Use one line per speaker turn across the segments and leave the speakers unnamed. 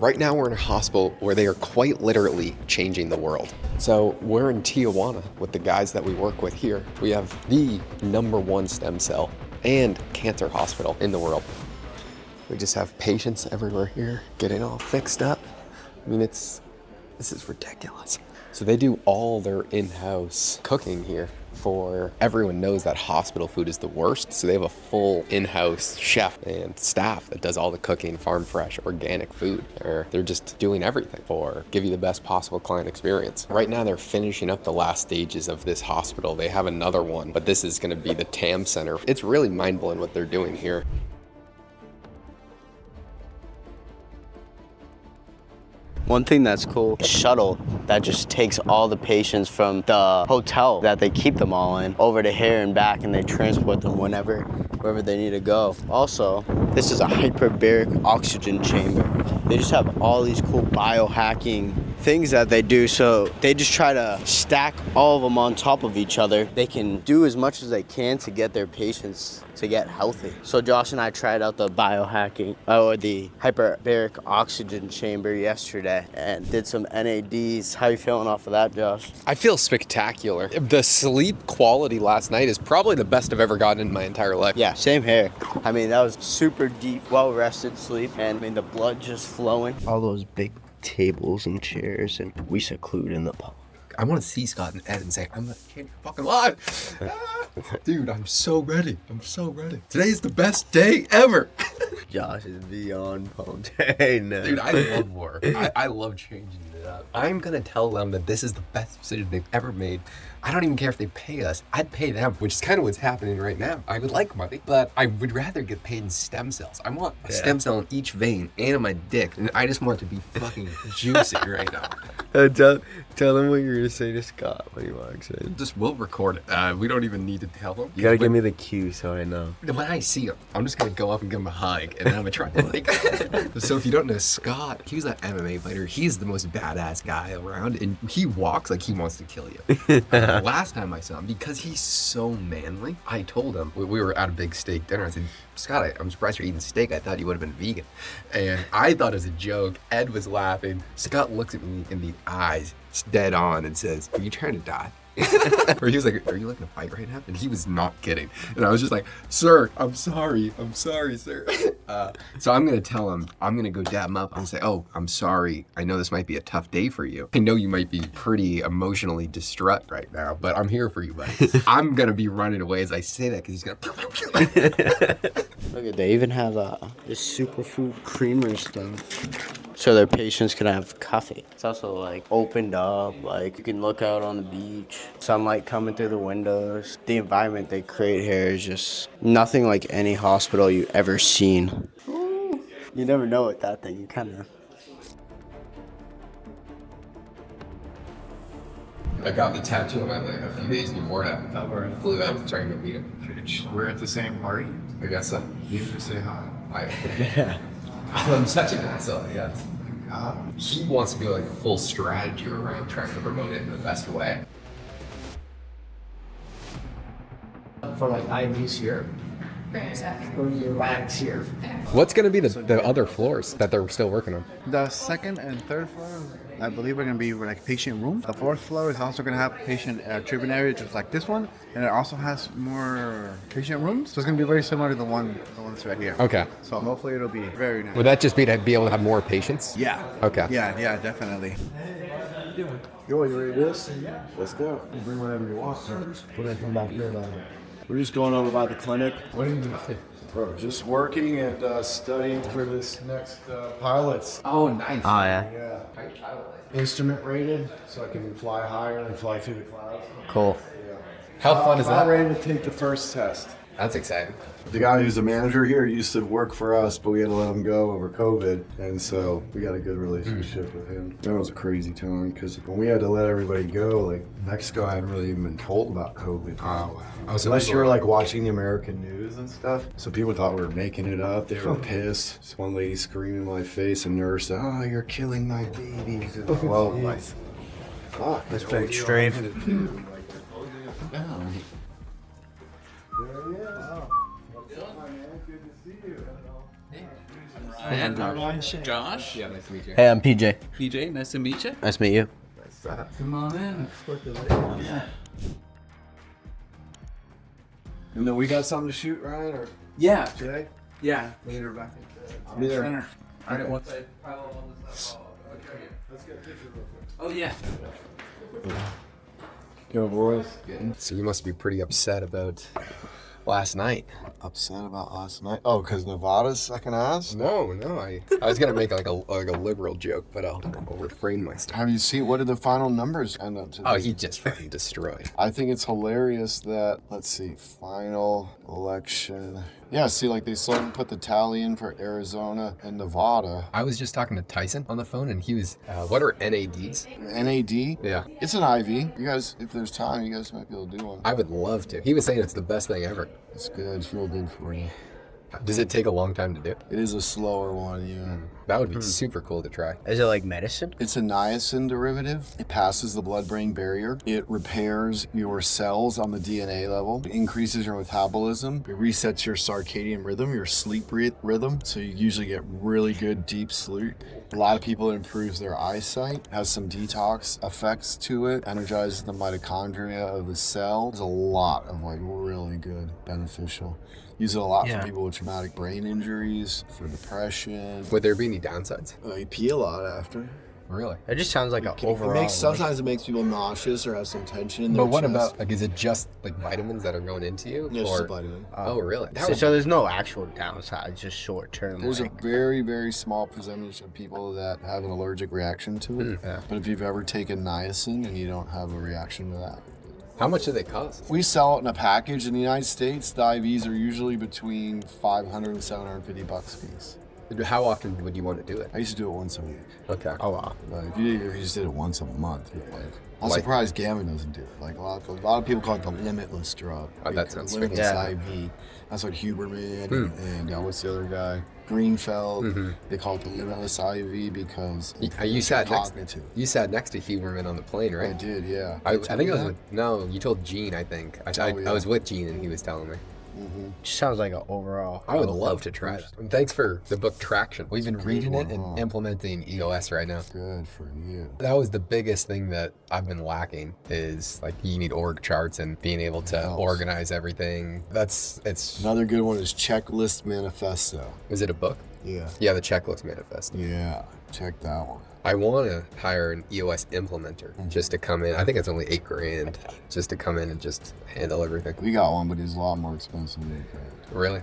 Right now we're in a hospital where they are quite literally changing the world. So we're in Tijuana with the guys that we work with here. We have the #1 stem cell and cancer hospital in the world. We just have patients everywhere here getting all fixed up. I mean, this is ridiculous. So they do all their in-house cooking here. For everyone knows that hospital food is the worst, so they have a full in-house chef and staff that does all the cooking, farm fresh, organic food. They're just doing everything for give you the best possible client experience. Right now they're finishing up the last stages of this hospital. They have another one, but this is gonna be the TAM center. It's really mind-blowing what they're doing here.
One thing that's cool, a shuttle that just takes all the patients from the hotel that they keep them all in over to here and back, and they transport them wherever they need to go. Also, this is a hyperbaric oxygen chamber. They just have all these cool biohacking things that they do, so they just try to stack all of them on top of each other. They can do as much as they can to get their patients to get healthy. So Josh and I tried out the biohacking or the hyperbaric oxygen chamber yesterday and did some NADs. How you feeling off of that, Josh?
I feel spectacular. The sleep quality last night is probably the best I've ever gotten in my entire life.
Yeah, same here. I mean, that was super deep, well-rested sleep, and I mean, the blood just flowing. All those big tables and chairs, and we seclude in the park.
I want to see Scott and Ed and say, I'm fucking live. Dude, I'm so ready. I'm so ready. Today's the best day ever.
Josh is beyond pumped. Hey, no.
Dude, I love work. I love changing it up. I'm going to tell them that this is the best decision they've ever made. I don't even care if they pay us. I'd pay them, which is kind of what's happening right now. I would like money, but I would rather get paid in stem cells. I want a stem cell in each vein and in my dick, and I just want it to be fucking juicy right now.
Tell them what you're going to say to Scott when he walks in.
Just we'll record it. We don't even need to tell them.
You got to give me the cue so I know.
When I see him, I'm just going to go up and give him a hug, and then I'm going to try to like... So if you don't know Scott, he's an MMA fighter. He's the most badass guy around, and he walks like he wants to kill you. Last time I saw him, because he's so manly, I told him, we were at a big steak dinner, I said, Scott, I'm surprised you're eating steak. I thought you would have been vegan. And I thought it was a joke. Ed was laughing. Scott looks at me in the eyes, dead on, and says, are you trying to die? Or he was like, are you looking to fight right now? And he was not kidding. And I was just like, sir, I'm sorry, sir. So I'm gonna tell him, I'm gonna go dab him up and say, oh, I'm sorry, I know this might be a tough day for you. I know you might be pretty emotionally distraught right now, but I'm here for you, buddy. I'm gonna be running away as I say that, because he's gonna
Look at, they even have this superfood creamer stuff, so their patients can have coffee. It's also like opened up, like you can look out on the beach, sunlight coming through the windows. The environment they create here is just nothing like any hospital you've ever seen. You never know with that thing, you kind of...
I got the tattoo on my leg a few days before that. I flew out to try and go meet him.
We're at the same party.
I guess so.
You should say hi.
Yeah. I'm such an asshole, yeah. He wants to go like full strategy around trying to promote it in the best way.
For like IVs here. For your bags here.
What's going to be the other floors that they're still working on?
The second and third floor, I believe, are going to be like patient rooms. The fourth floor is also going to have patient treatment area, just like this one, and it also has more patient rooms. So it's going to be very similar to the one that's right here.
Okay.
So hopefully it'll be very nice.
Would that just be to be able to have more patients?
Yeah.
Okay.
Yeah, definitely.
Yo, you ready to do this? Let's go. You bring whatever you want. We're gonna come back here. We're just going over by the clinic. What are you doing? Bro, just working and studying for this next pilots.
Oh, nice.
Oh, yeah.
Yeah. Instrument rated, so I can fly higher and fly through the clouds.
Cool.
Yeah.
How fun is that?
I'm ready to take the first test.
That's exciting.
The guy who's the manager here used to work for us, but we had to let him go over COVID, and so we got a good relationship with him. That was a crazy time, because when we had to let everybody go, like, Mexico hadn't really even been told about COVID.
Oh, wow.
Unless you were like watching the American news and stuff. So people thought we were making it up. They were pissed. This one lady screaming in my face, a nurse said, oh, you're killing my babies. Well, like, fuck.
That's pretty extreme.
And Josh.
Yeah, nice to meet you.
Hey, I'm PJ.
PJ, nice to meet you.
Nice to meet you.
Come on in.
And then we got something to shoot, Ryan, or
Yeah.
today?
Yeah. Later back in
Be there.
center. All right. Once I pile all this stuff, I'll show you.
Let's get a picture real quick.
Oh yeah.
Yo, boys.
So you must be pretty upset about last night.
Upset about last night? Oh, because Nevada's second ass?
No, I was gonna make like a liberal joke, but I'll refrain myself.
Have you seen, what did the final numbers end up to be?
Oh, he just fucking destroyed.
I think it's hilarious that, let's see, final election. Yeah, see, like they still haven't put the tally in for Arizona and Nevada.
I was just talking to Tyson on the phone, and he was, what are NADs?
NAD?
Yeah.
It's an IV. You guys, if there's time, you guys might be able to do one.
I would love to. He was saying it's the best thing ever.
It's good. It's real good for you.
Does it take a long time to do?
It is a slower one, yeah.
That would be super cool to try.
Is it like medicine?
It's a niacin derivative. It passes the blood-brain barrier. It repairs your cells on the DNA level. It increases your metabolism. It resets your circadian rhythm, your sleep rhythm. So you usually get really good deep sleep. A lot of people, it improves their eyesight. It has some detox effects to it. Energizes the mitochondria of the cell. There's a lot of like really good beneficial. Use it a lot
Yeah.
for people with traumatic brain injuries, for depression.
Would there be any downsides?
You pee a lot after.
Really?
It just sounds like an overall.
Sometimes it makes people nauseous or have some tension in their
But what
chest.
about, like, is it just like vitamins that are going into you?
Yeah, it's just a vitamin.
Oh, really?
So there's no actual downside, just short term.
There's
like,
a very, very small percentage of people that have an allergic reaction to it.
Yeah.
But if you've ever taken niacin and you don't have a reaction to that.
How much do they cost?
We sell it in a package in the United States. The IVs are usually between $500 and $750 a piece.
How often would you want to do it?
I used to do it once a week.
Okay.
oh wow.
But if you just did it once a month, you're like, I'm
Like-
surprised Gavin doesn't do it. Like a lot of people call it the limitless drug.
Oh, that sounds
limitless
Yeah.
IV. That's what Huberman and what's the other guy? Greenfeld. They call it the limitless IV because
You sat next.
cognitive.
You sat next to Huberman on the plane,
I
right?
did, yeah.
I
Did I
think I
tell
was
you
with, no, you told Gene, I think. I
yeah.
was with Gene and he was telling me.
Just sounds like an overall.
I would love to try it. And thanks for the book Traction. We've been reading it
one,
and
huh?
implementing EOS right now.
that? Good for you.
That was the biggest thing that I've been lacking is like you need org charts and being able to
Helps.
organize everything. It's,
Another good one is Checklist Manifesto.
is it a book?
Yeah.
Yeah, the Checklist Manifesto.
Yeah, check that one.
I want to hire an EOS implementer just to come in. I think it's only $8,000 just to come in and just handle everything.
We got one, but it's a lot more expensive than that.
Really?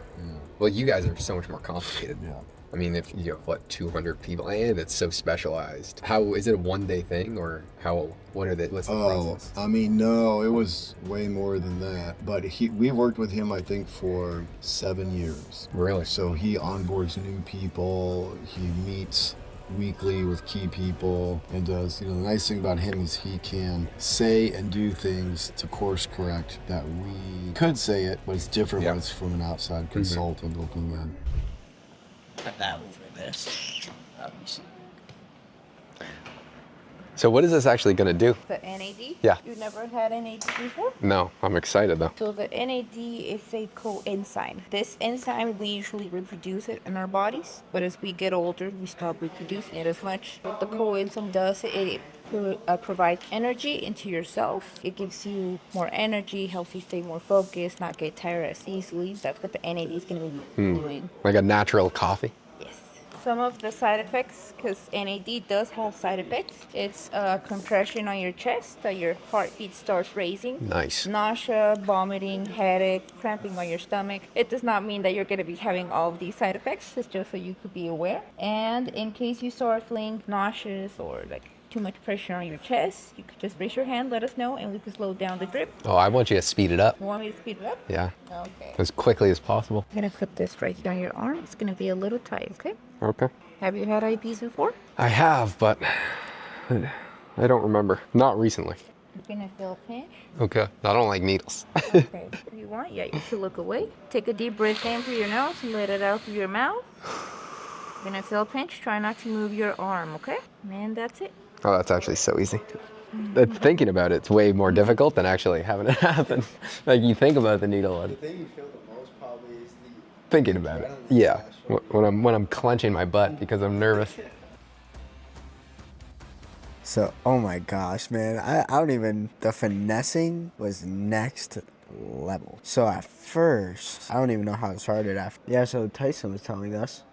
Well, you guys are so much more complicated.
Yeah.
I mean, if you have, 200 people, and it's so specialized. How, is it a one-day thing, or what's the process?
I mean, no, it was way more than that. But we worked with him, I think, for 7 years.
Really?
So he onboards new people. He meets weekly with key people and does, the nice thing about him is he can say and do things to course correct that we could say it, but it's different when it's from an outside consultant looking in.
Put that over this.
So what is this actually going to do?
The NAD?
Yeah.
You've never had NAD before?
No, I'm excited though.
So the NAD is a coenzyme. This enzyme, we usually reproduce it in our bodies, but as we get older, we stop reproducing it as much. What the coenzyme does, it provides energy into yourself. It gives you more energy, helps you stay more focused, not get tired as easily. That's what the NAD is going to be doing.
Like a natural coffee?
Yes. Some of the side effects, because NAD does have side effects, it's compression on your chest, that your heartbeat starts raising.
Nice.
Nausea, vomiting, headache, cramping on your stomach. It does not mean that you're going to be having all of these side effects. It's just so you could be aware. And in case you start feeling nauseous or too much pressure on your chest, you could just raise your hand, let us know, and we could slow down the drip.
Oh, I want you to speed it up.
You want me to speed it up?
Yeah.
Okay.
As quickly as possible.
I'm going to put this right down your arm. It's going to be a little tight, okay?
Okay.
Have you had IVs before?
I have, but I don't remember. Not recently.
You're going to feel a pinch.
Okay. I don't like needles.
Okay. If you want, yeah, you can look away. Take a deep breath in through your nose and let it out through your mouth. You're going to feel a pinch. Try not to move your arm, okay? And that's it.
Oh, that's actually so easy. Thinking about it's way more difficult than actually having it happen. Like you think about the needle.
The thing you feel the most probably is
Thinking about it. Yeah. When I'm clenching my butt because I'm nervous.
So, oh my gosh, man. I don't even, the finessing was next level. So at first, I don't even know how it started after. Yeah, so Tyson was telling us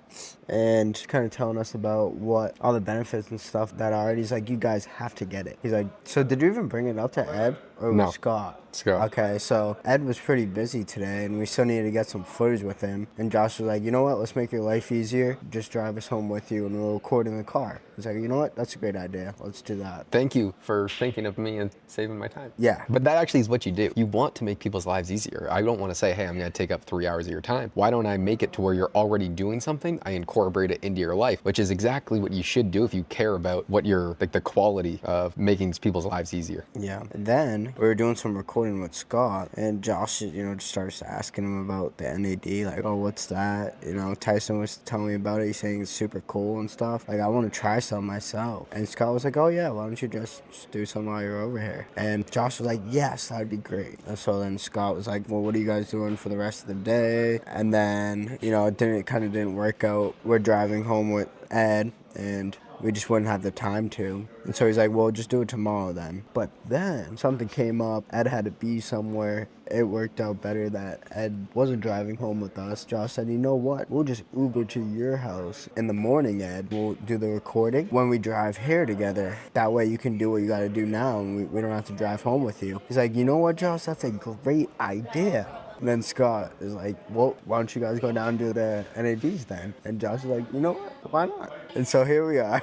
and kind of telling us about what all the benefits and stuff that are. And he's like, you guys have to get it. He's like, so did you even bring it up to Ed or
No.
was Scott?
Scott.
Okay, so Ed was pretty busy today and we still needed to get some footage with him. And Josh was like, you know what, let's make your life easier. Just drive us home with you and we'll record in the car. He's like, you know what, that's a great idea. Let's do that.
Thank you for thinking of me and saving my time.
Yeah.
But that actually is what you do. You want to make people's lives easier. I don't want to say, hey, I'm going to take up 3 hours of your time. Why don't I make it to where you're already doing something? I incorporate it into your life, which is exactly what you should do if you care about what you're, like the quality of making people's lives easier.
Yeah. And then we were doing some recording with Scott and Josh, just starts asking him about the NAD, like, oh, what's that? Tyson was telling me about it. He's saying it's super cool and stuff. Like, I want to try some myself. And Scott was like, oh yeah, why don't you just do some while you're over here? And Josh was like, yes, that'd be great. And so then Scott was like, well, what are you guys doing for the rest of the day? And then, it kind of didn't work out. We're driving home with Ed and we just wouldn't have the time to. And so he's like, well, just do it tomorrow then. But then something came up. Ed had to be somewhere. It worked out better that Ed wasn't driving home with us. Josh said, you know what? We'll just Uber to your house in the morning, Ed. We'll do the recording when we drive here together. That way you can do what you got to do now and we don't have to drive home with you. He's like, you know what, Josh? That's a great idea. And then Scott is like, well, why don't you guys go down and do the NADs then? And Josh is like, you know what? Why not? And so here we are.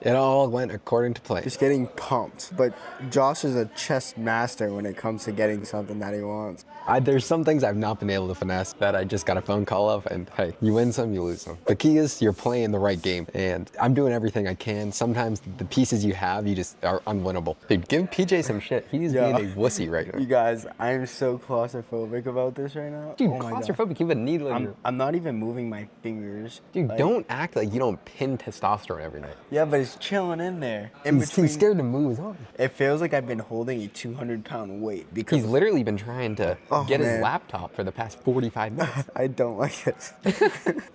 It all went according to plan.
Just getting pumped. But Josh is a chess master when it comes to getting something that he wants.
There's some things I've not been able to finesse that I just got a phone call of, and hey, you win some, you lose some. The key is you're playing the right game, and I'm doing everything I can. Sometimes the pieces you have, you just are unwinnable. Dude, give PJ some shit. He's being a wussy right now.
You guys, I'm so claustrophobic about this right now.
Dude,
oh my
claustrophobic, you have a needle in your...
I'm not even moving my fingers.
Dude, don't act like you don't pin testosterone every night.
Yeah, but it's chilling in there.
He's scared to move his arm.
It feels like I've been holding a 200-pound weight because...
He's literally been trying to get his laptop for the past 45 minutes.
I don't like this.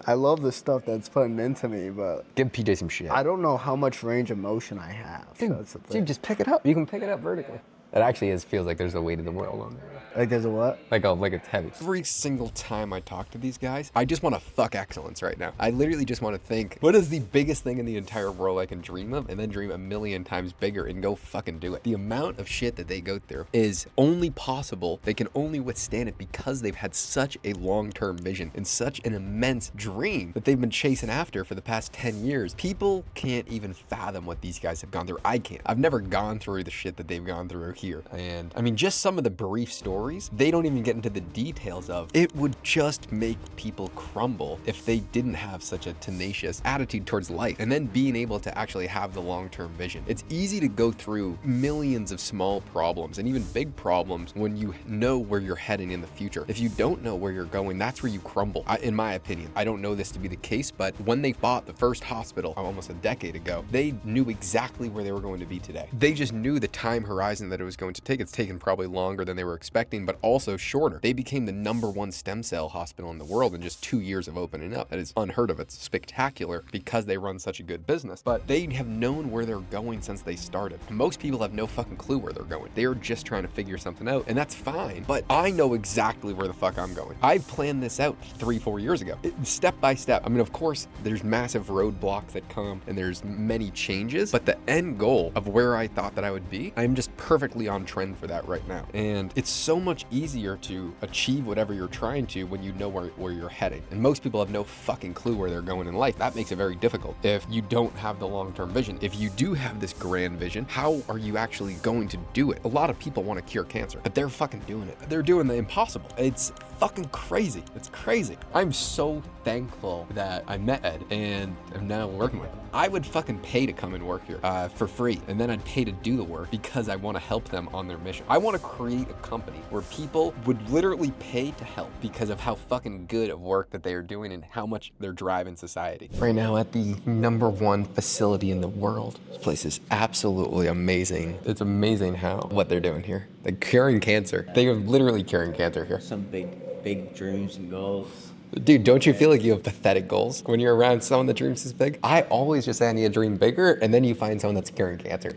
I love the stuff that's putting into me, but...
Give PJ some shit.
I don't know how much range of motion I have.
Dude, just pick it up. You can pick it up vertically. It actually feels like there's a weight of the world on there.
Like there's a what?
Like it's heavy. Every single time I talk to these guys, I just want to fuck excellence right now. I literally just want to think, what is the biggest thing in the entire world I can dream of, and then dream a million times bigger and go fucking do it. The amount of shit that they go through is only possible. They can only withstand it because they've had such a long-term vision and such an immense dream that they've been chasing after for the past 10 years. People can't even fathom what these guys have gone through. I can't. I've never gone through the shit that they've gone through here. And I mean, just some of the brief stories, they don't even get into the details of. It would just make people crumble if they didn't have such a tenacious attitude towards life, and then being able to actually have the long-term vision. It's easy to go through millions of small problems and even big problems when you know where you're heading in the future. If you don't know where you're going, that's where you crumble. In my opinion, I don't know this to be the case, but when they bought the first hospital almost a decade ago, they knew exactly where they were going to be today. They just knew the time horizon that it was going to take. It's taken probably longer than they were expecting, but also shorter. They became the #1 stem cell hospital in the world in just 2 years of opening up. That is unheard of. It's spectacular because they run such a good business, but they have known where they're going since they started. Most people have no fucking clue where they're going. They're just trying to figure something out, and that's fine, but I know exactly where the fuck I'm going. I planned this out 3-4 years ago, step by step. I mean, of course, there's massive roadblocks that come, and there's many changes, but the end goal of where I thought that I would be, I'm just perfectly on trend for that right now. And it's so much easier to achieve whatever you're trying to when you know where you're heading. And most people have no fucking clue where they're going in life. That makes it very difficult if you don't have the long-term vision. If you do have this grand vision, how are you actually going to do it? A lot of people want to cure cancer, but they're fucking doing it. They're doing the impossible. It's fucking crazy. It's crazy. I'm so thankful that I met Ed and am now working with him. I would fucking pay to come and work here for free, and then I'd pay to do the work because I want to help them on their mission. I want to create a company where people would literally pay to help because of how fucking good of work that they are doing and how much they're driving society. Right now at the #1 facility in the world. This place is absolutely amazing. It's amazing what they're doing here. They're curing cancer. They are literally curing cancer here.
Some big dreams and goals.
Dude, don't you feel like you have pathetic goals when you're around someone that dreams this big? I always just say I need to dream bigger, and then you find someone that's curing cancer.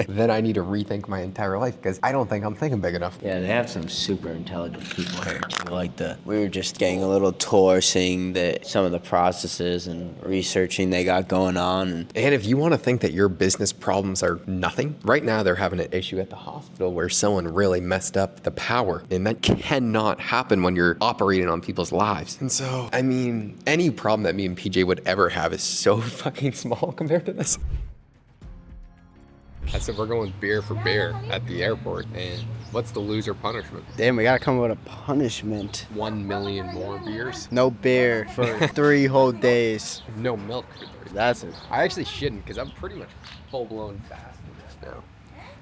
Then I need to rethink my entire life because I don't think I'm thinking big enough.
Yeah, they have some super intelligent people here. We were just getting a little tour, seeing some of the processes and researching they got going on.
And if you want to think that your business problems are nothing, right now they're having an issue at the hospital where someone really messed up the power, and that cannot happen when you're operating on people's lives. And so, I mean, any problem that me and PJ would ever have is so fucking small compared to this. I said we're going beer for beer at the airport, and what's the loser punishment?
Damn, we gotta come up with a punishment.
1 million more beers?
No beer for 3 whole days.
No milk for 3
That's it.
I actually shouldn't, because I'm pretty much full-blown fast now.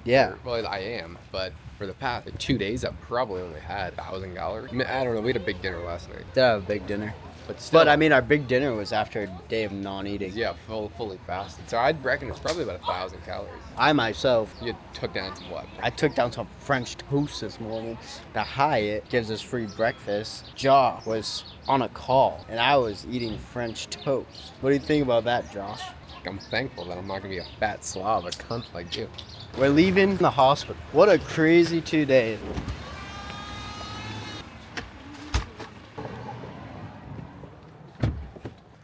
Yeah.
Well, I am, but for the past 2 days, I've probably only had 1,000 calories. I mean, I don't know, we had a big dinner last night.
Did have a big dinner.
But still,
But I mean, our big dinner was after a day of non-eating.
yeah, fully fasted. So I'd reckon it's probably about 1,000 calories.
I myself,
You took down some what?
I took down some French toast this morning. The Hyatt gives us free breakfast. Jaw was on a call, and I was eating French toast. What do you think about that, Josh?
I'm thankful that I'm not gonna be a fat slob, a cunt like you.
We're leaving the hospital. What a crazy 2 days.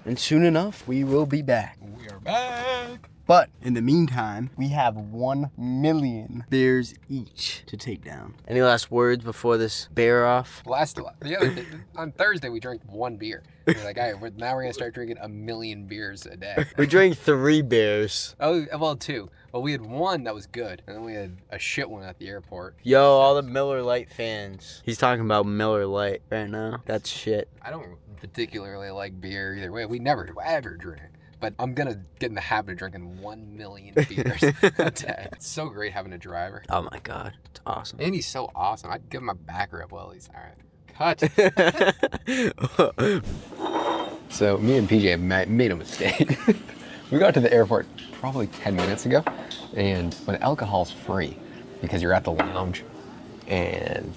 And soon enough, we will be back.
We are back.
But in the meantime, we have 1 million bears each to take down. Any last words before this bear off?
The other day, on Thursday, we drank 1 beer. We're like, all right, now we're gonna start drinking 1 million beers a day.
We drank 3 beers.
Oh, well, 2. Well, we had 1 that was good, and then we had a shit one at the airport.
Yo, all the Miller Lite fans. He's talking about Miller Lite right now. That's shit.
I don't particularly like beer either way. We never ever drink. But I'm gonna get in the habit of drinking 1 million beers a day. It's so great having a driver.
Oh my god, it's awesome.
And he's so awesome. I'd give him a back rub while he's all right. Cut. So me and PJ have made a mistake. We got to the airport probably 10 minutes ago, and when alcohol's free, because you're at the lounge, and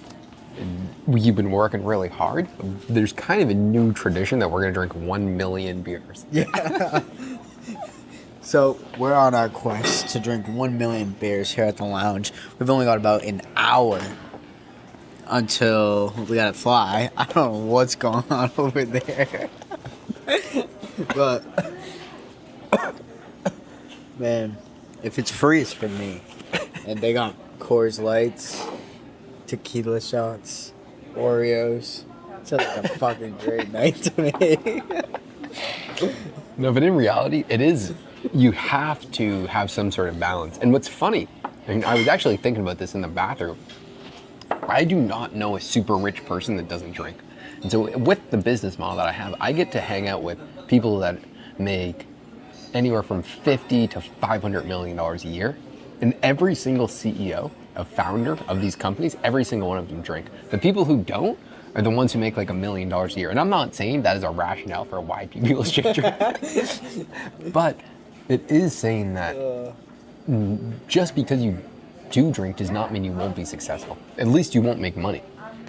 you've been working really hard, there's kind of a new tradition that we're gonna drink 1 million beers.
Yeah. So we're on our quest to drink 1 million beers here at the lounge. We've only got about an hour until we gotta fly. I don't know what's going on over there. But man, if it's free, it's for me. And they got Coors Lights, tequila shots, Oreos. Sounds like a fucking great night to me.
No, but in reality, it is, you have to have some sort of balance. And what's funny, and I was actually thinking about this in the bathroom, I do not know a super rich person that doesn't drink. And so with the business model that I have, I get to hang out with people that make anywhere from $50 to $500 million a year. And every single CEO, a founder of these companies, every single one of them drink. The people who don't are the ones who make like $1 million a year. And I'm not saying that is a rationale for why people should drink. But it is saying that just because you do drink does not mean you won't be successful. At least you won't make money.